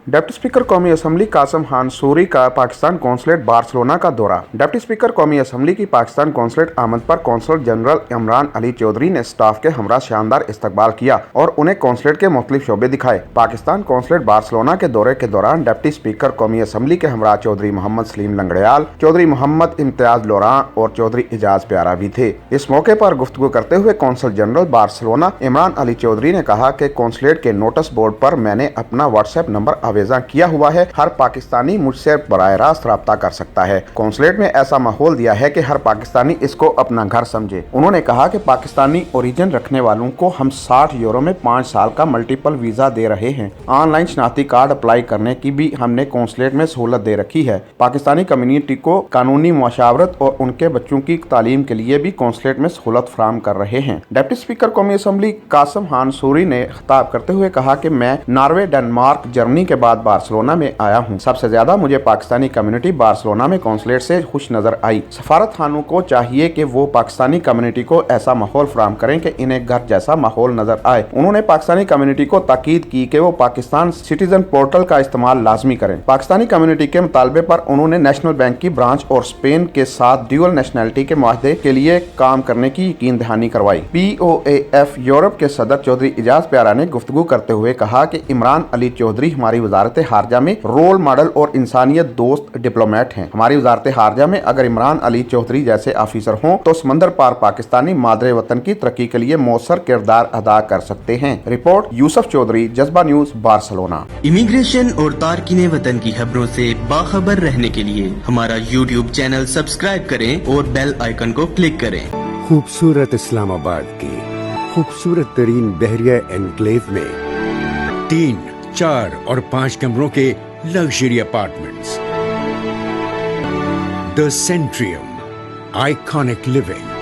Deputy speaker कौमी assembly Qasim हानसूरी का Pakistan consulate Barcelona का दौरा। डिप्टी स्पीकर कौमी असम्बली की पाकिस्तान कौंसलेट आमद पर कौंसल जनरल इमरान अली चौधरी ने स्टाफ के हमरा शानदार इस्तकबाल किया और उन्हें कौंसलेट के मुख्तलिफ शोबे दिखाए। पाकिस्तान कौंसलेट बार्सिलोना के दौरे के दौरान डिप्टी स्पीकर कौमी असम्बली के हमरा चौधरी मोहम्मद सलीम लंगड़ियाल, चौधरी मोहम्मद इम्तियाज लोरां और चौधरी एजाज प्यारा भी थे। इस मौके पर गुफ्तगू करते हुए consul general Barcelona Imran Ali Chaudhry ने कहा कि कौंसलेट के नोटिस बोर्ड पर मैंने अपना व्हाट्सएप नंबर आवेजा किया हुआ है। हर पाकिस्तानी मुझसे बराह रास्त राब्ता कर सकता है। कौंसलेट में ऐसा माहौल दिया है कि हर पाकिस्तानी इसको अपना घर समझे। उन्होंने कहा कि पाकिस्तानी ओरिजिन रखने वालों को हम 60 यूरो में 5 साल का मल्टीपल वीजा दे रहे हैं। ऑनलाइन शनाख्ती कार्ड अप्लाई करने की भी हमने कौंसलेट में सहूलत दे रखी है। पाकिस्तानी कम्युनिटी को कानूनी मशावरत और उनके बच्चों की तालीम के लिए भी कौंसलेट में सहूलत फराहम कर रहे हैं। डिप्टी स्पीकर कौमी असम्बली कासिम हानसूरी ने खिताब करते हुए कहा कि मैं नॉर्वे, डेनमार्क, जर्मनी के बाद बार्सिलोना में आया हूँ। सबसे ज्यादा मुझे पाकिस्तानी कम्युनिटी बार्सिलोना में कौंसलेट से खुश नजर आई। सफारत खानों को चाहिए कि वो पाकिस्तानी कम्युनिटी को ऐसा माहौल फराहम करें कि इन्हें घर जैसा माहौल नजर आए। उन्होंने पाकिस्तानी कम्युनिटी को ताकीद की कि वो पाकिस्तान सिटीजन पोर्टल का इस्तेमाल लाजमी करें। पाकिस्तानी कम्युनिटी के मुतालबे पर उन्होंने नेशनल बैंक की ब्रांच और स्पेन के साथ ड्यूअल नेशनैलिटी के मुआहदे के लिए काम करने की यकीन दहानी करवाई। POAF यूरोप के सदर चौधरी एजाज प्यारा ने गुफ्तगू करते हुए कहा कि इमरान अली चौधरी हमारी वजारत हारजा में रोल मॉडल और इंसानियत दोस्त डिप्लोमेट हैं। हमारी वजारत हारजा में अगर इमरान अली चौधरी जैसे ऑफिसर हों तो समंदर पार पाकिस्तानी मादरे वतन की तरक्की के लिए मौसर किरदार अदा कर सकते हैं। रिपोर्ट यूसुफ चौधरी, जज्बा न्यूज, बार्सिलोना। इमिग्रेशन और तारकीने वतन की खबरों से बाखबर रहने के लिए हमारा YouTube चैनल सब्सक्राइब करें और बेल आइकन को क्लिक करें। खूबसूरत इस्लामाबाद की खूबसूरत तरीन बहरिया एनक्लेव में 3, 4 और 5 कमरों के luxury apartments. The Centrium, iconic living.